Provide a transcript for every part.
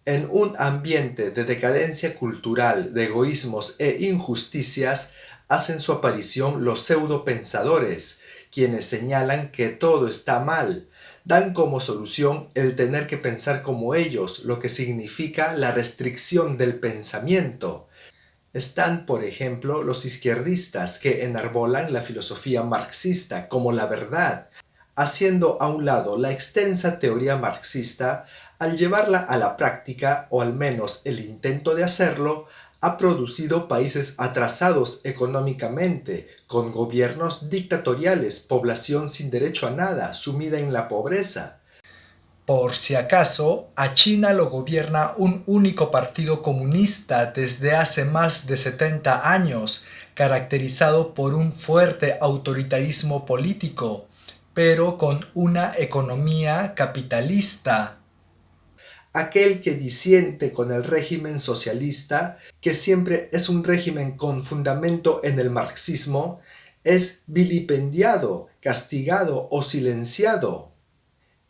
En un ambiente de decadencia cultural, de egoísmos e injusticias, hacen su aparición los pseudopensadores, quienes señalan que todo está mal. Dan como solución el tener que pensar como ellos, lo que significa la restricción del pensamiento. Están, por ejemplo, los izquierdistas que enarbolan la filosofía marxista como la verdad, haciendo a un lado la extensa teoría marxista. Al llevarla a la práctica, o al menos el intento de hacerlo, ha producido países atrasados económicamente, con gobiernos dictatoriales, población sin derecho a nada, sumida en la pobreza. Por si acaso, a China lo gobierna un único partido comunista desde hace más de 70 años, caracterizado por un fuerte autoritarismo político, pero con una economía capitalista. Aquel que disiente con el régimen socialista, que siempre es un régimen con fundamento en el marxismo, es vilipendiado, castigado o silenciado.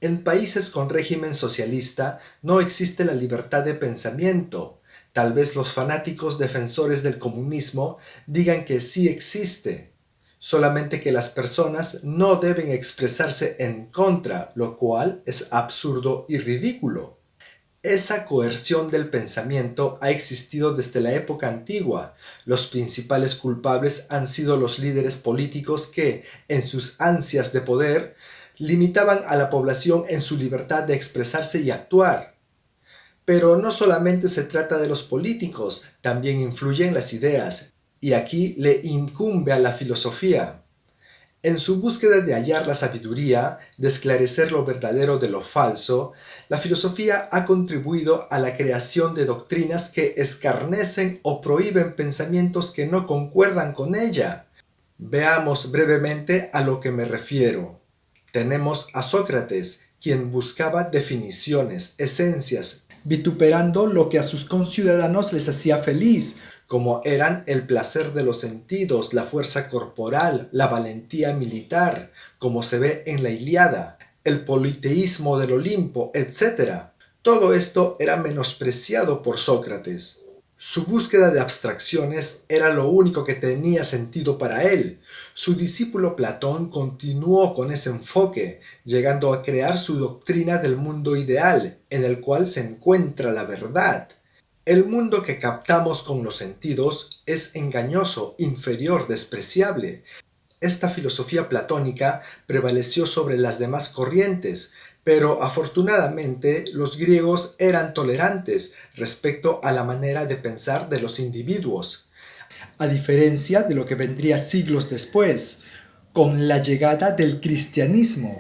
En países con régimen socialista no existe la libertad de pensamiento. Tal vez los fanáticos defensores del comunismo digan que sí existe, solamente que las personas no deben expresarse en contra, lo cual es absurdo y ridículo. Esa coerción del pensamiento ha existido desde la época antigua. Los principales culpables han sido los líderes políticos que, en sus ansias de poder, limitaban a la población en su libertad de expresarse y actuar. Pero no solamente se trata de los políticos, también influyen las ideas, y aquí le incumbe a la filosofía. En su búsqueda de hallar la sabiduría, de esclarecer lo verdadero de lo falso, la filosofía ha contribuido a la creación de doctrinas que escarnecen o prohíben pensamientos que no concuerdan con ella. Veamos brevemente a lo que me refiero. Tenemos a Sócrates, quien buscaba definiciones, esencias, vituperando lo que a sus conciudadanos les hacía feliz, como eran el placer de los sentidos, la fuerza corporal, la valentía militar, como se ve en la Ilíada, el politeísmo del Olimpo, etc. Todo esto era menospreciado por Sócrates. Su búsqueda de abstracciones era lo único que tenía sentido para él. Su discípulo Platón continuó con ese enfoque, llegando a crear su doctrina del mundo ideal, en el cual se encuentra la verdad. El mundo que captamos con los sentidos es engañoso, inferior, despreciable. Esta filosofía platónica prevaleció sobre las demás corrientes, pero afortunadamente los griegos eran tolerantes respecto a la manera de pensar de los individuos, a diferencia de lo que vendría siglos después, con la llegada del cristianismo.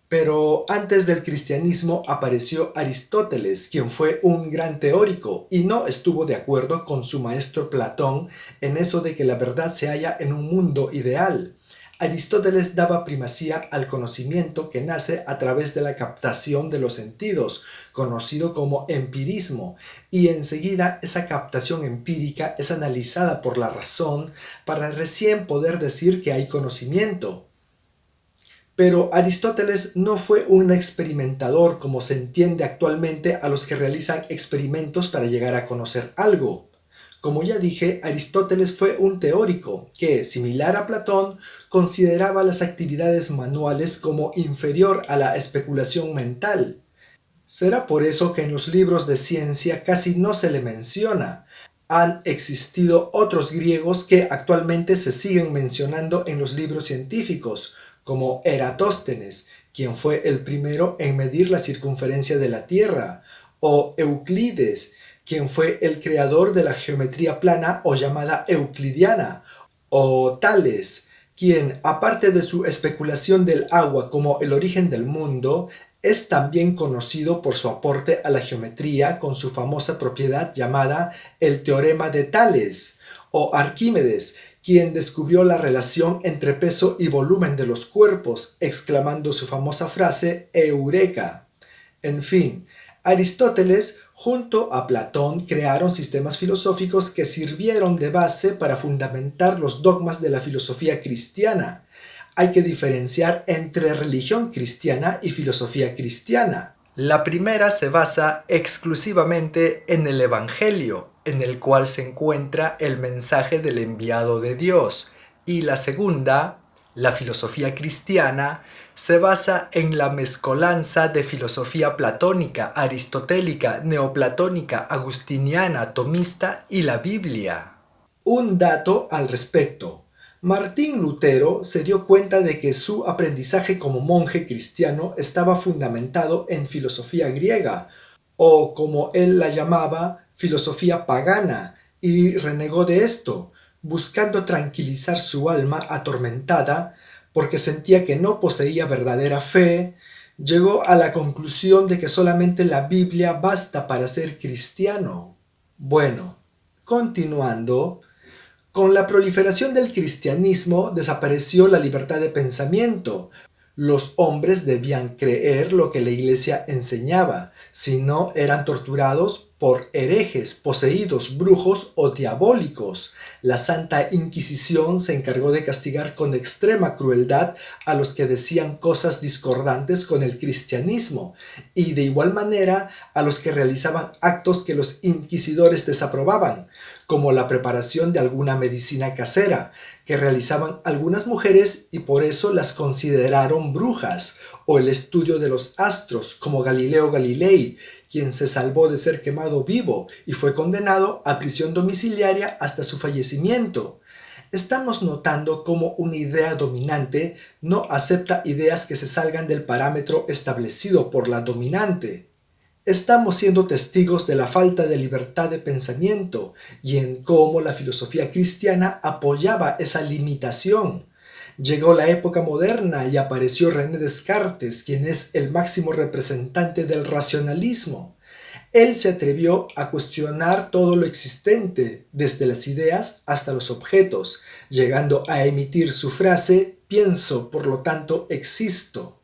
Pero antes del cristianismo apareció Aristóteles, quien fue un gran teórico y no estuvo de acuerdo con su maestro Platón en eso de que la verdad se halla en un mundo ideal. Aristóteles daba primacía al conocimiento que nace a través de la captación de los sentidos, conocido como empirismo, y enseguida esa captación empírica es analizada por la razón para recién poder decir que hay conocimiento. Pero Aristóteles no fue un experimentador como se entiende actualmente a los que realizan experimentos para llegar a conocer algo. Como ya dije, Aristóteles fue un teórico que, similar a Platón, consideraba las actividades manuales como inferior a la especulación mental. Será por eso que en los libros de ciencia casi no se le menciona. Han existido otros griegos que actualmente se siguen mencionando en los libros científicos, como Eratóstenes, quien fue el primero en medir la circunferencia de la Tierra, o Euclides, quien fue el creador de la geometría plana o llamada euclidiana, o Tales, quien, aparte de su especulación del agua como el origen del mundo, es también conocido por su aporte a la geometría con su famosa propiedad llamada el teorema de Tales, o Arquímedes, quien descubrió la relación entre peso y volumen de los cuerpos, exclamando su famosa frase Eureka. En fin, Aristóteles junto a Platón crearon sistemas filosóficos que sirvieron de base para fundamentar los dogmas de la filosofía cristiana. Hay que diferenciar entre religión cristiana y filosofía cristiana. La primera se basa exclusivamente en el Evangelio, en el cual se encuentra el mensaje del enviado de Dios, y la segunda, la filosofía cristiana, se basa en la mezcolanza de filosofía platónica, aristotélica, neoplatónica, agustiniana, tomista y la Biblia. Un dato al respecto. Martín Lutero se dio cuenta de que su aprendizaje como monje cristiano estaba fundamentado en filosofía griega, o como él la llamaba, filosofía pagana, y renegó de esto, buscando tranquilizar su alma atormentada porque sentía que no poseía verdadera fe. Llegó a la conclusión de que solamente la Biblia basta para ser cristiano. Bueno, continuando, con la proliferación del cristianismo desapareció la libertad de pensamiento. Los hombres debían creer lo que la Iglesia enseñaba, si no eran torturados por herejes, poseídos, brujos o diabólicos. La Santa Inquisición se encargó de castigar con extrema crueldad a los que decían cosas discordantes con el cristianismo, y de igual manera a los que realizaban actos que los inquisidores desaprobaban, como la preparación de alguna medicina casera, que realizaban algunas mujeres y por eso las consideraron brujas, o el estudio de los astros, como Galileo Galilei, quien se salvó de ser quemado vivo y fue condenado a prisión domiciliaria hasta su fallecimiento. Estamos notando cómo una idea dominante no acepta ideas que se salgan del parámetro establecido por la dominante. Estamos siendo testigos de la falta de libertad de pensamiento y en cómo la filosofía cristiana apoyaba esa limitación. Llegó la época moderna y apareció René Descartes, quien es el máximo representante del racionalismo. Él se atrevió a cuestionar todo lo existente, desde las ideas hasta los objetos, llegando a emitir su frase «pienso, por lo tanto existo».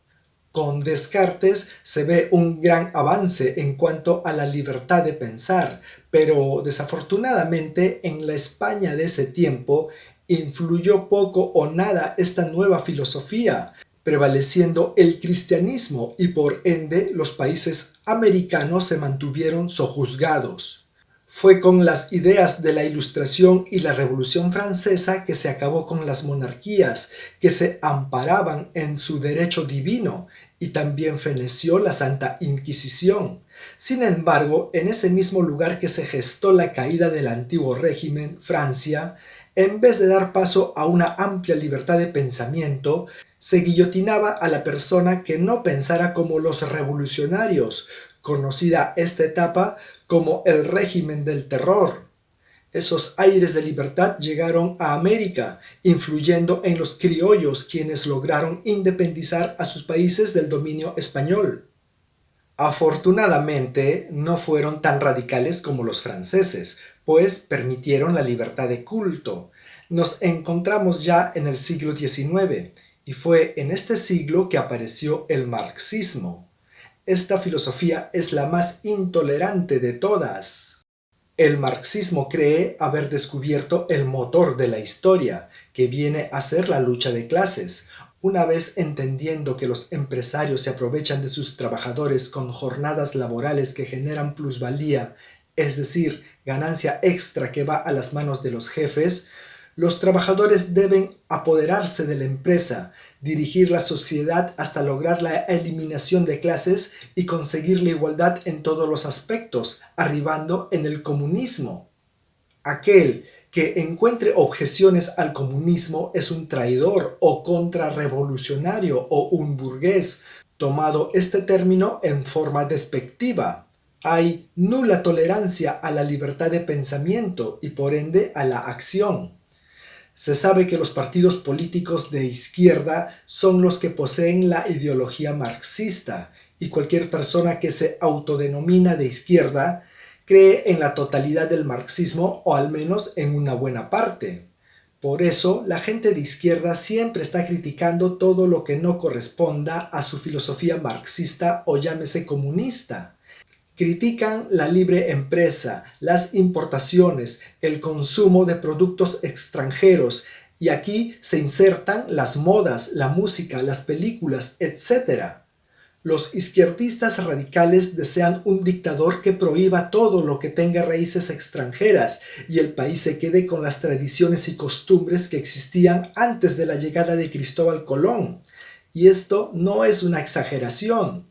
Con Descartes se ve un gran avance en cuanto a la libertad de pensar, pero desafortunadamente en la España de ese tiempo influyó poco o nada esta nueva filosofía, prevaleciendo el cristianismo y por ende los países americanos se mantuvieron sojuzgados. Fue con las ideas de la Ilustración y la Revolución Francesa que se acabó con las monarquías, que se amparaban en su derecho divino, y también feneció la Santa Inquisición. Sin embargo, en ese mismo lugar que se gestó la caída del antiguo régimen, Francia, en vez de dar paso a una amplia libertad de pensamiento, se guillotinaba a la persona que no pensara como los revolucionarios, conocida esta etapa como el régimen del terror. Esos aires de libertad llegaron a América, influyendo en los criollos, quienes lograron independizar a sus países del dominio español. Afortunadamente, no fueron tan radicales como los franceses, pues permitieron la libertad de culto. Nos encontramos ya en el siglo XIX, y fue en este siglo que apareció el marxismo. Esta filosofía es la más intolerante de todas. El marxismo cree haber descubierto el motor de la historia, que viene a ser la lucha de clases. Una vez entendiendo que los empresarios se aprovechan de sus trabajadores con jornadas laborales que generan plusvalía, es decir, ganancia extra que va a las manos de los jefes, los trabajadores deben apoderarse de la empresa, dirigir la sociedad hasta lograr la eliminación de clases y conseguir la igualdad en todos los aspectos, arribando en el comunismo. Aquel que encuentre objeciones al comunismo es un traidor o contrarrevolucionario o un burgués, tomado este término en forma despectiva. Hay nula tolerancia a la libertad de pensamiento y por ende a la acción. Se sabe que los partidos políticos de izquierda son los que poseen la ideología marxista y cualquier persona que se autodenomina de izquierda cree en la totalidad del marxismo o al menos en una buena parte. Por eso, la gente de izquierda siempre está criticando todo lo que no corresponda a su filosofía marxista o llámese comunista. Critican la libre empresa, las importaciones, el consumo de productos extranjeros y aquí se insertan las modas, la música, las películas, etc. Los izquierdistas radicales desean un dictador que prohíba todo lo que tenga raíces extranjeras y el país se quede con las tradiciones y costumbres que existían antes de la llegada de Cristóbal Colón. Y esto no es una exageración.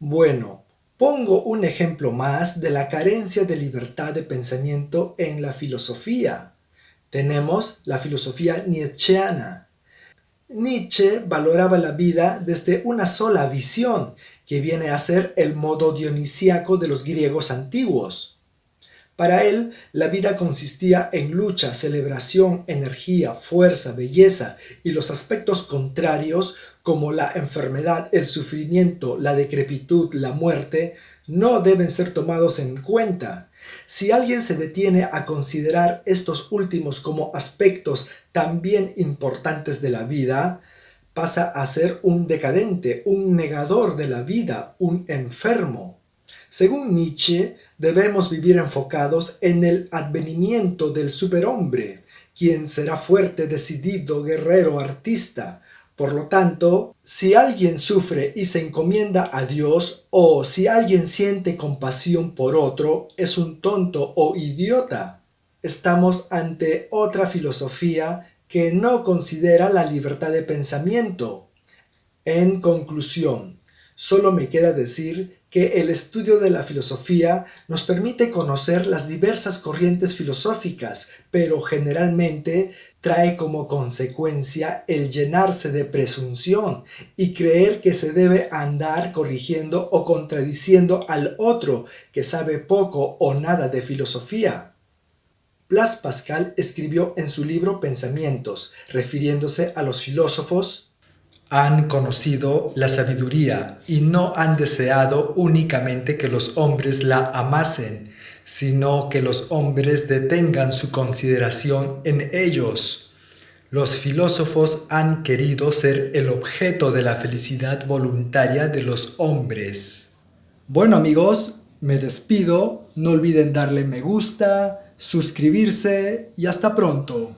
Bueno, pongo un ejemplo más de la carencia de libertad de pensamiento en la filosofía. Tenemos la filosofía nietzscheana. Nietzsche valoraba la vida desde una sola visión, que viene a ser el modo dionisíaco de los griegos antiguos. Para él, la vida consistía en lucha, celebración, energía, fuerza, belleza y los aspectos contrarios como la enfermedad, el sufrimiento, la decrepitud, la muerte, no deben ser tomados en cuenta. Si alguien se detiene a considerar estos últimos como aspectos también importantes de la vida, pasa a ser un decadente, un negador de la vida, un enfermo. Según Nietzsche, debemos vivir enfocados en el advenimiento del superhombre, quien será fuerte, decidido, guerrero, artista. Por lo tanto, si alguien sufre y se encomienda a Dios, o si alguien siente compasión por otro, es un tonto o idiota. Estamos ante otra filosofía que no considera la libertad de pensamiento. En conclusión, solo me queda decir que el estudio de la filosofía nos permite conocer las diversas corrientes filosóficas, pero generalmente trae como consecuencia el llenarse de presunción y creer que se debe andar corrigiendo o contradiciendo al otro que sabe poco o nada de filosofía. Blaise Pascal escribió en su libro Pensamientos, refiriéndose a los filósofos: han conocido la sabiduría y no han deseado únicamente que los hombres la amasen, sino que los hombres detengan su consideración en ellos. Los filósofos han querido ser el objeto de la felicidad voluntaria de los hombres. Bueno amigos, me despido. No olviden darle me gusta, suscribirse y hasta pronto.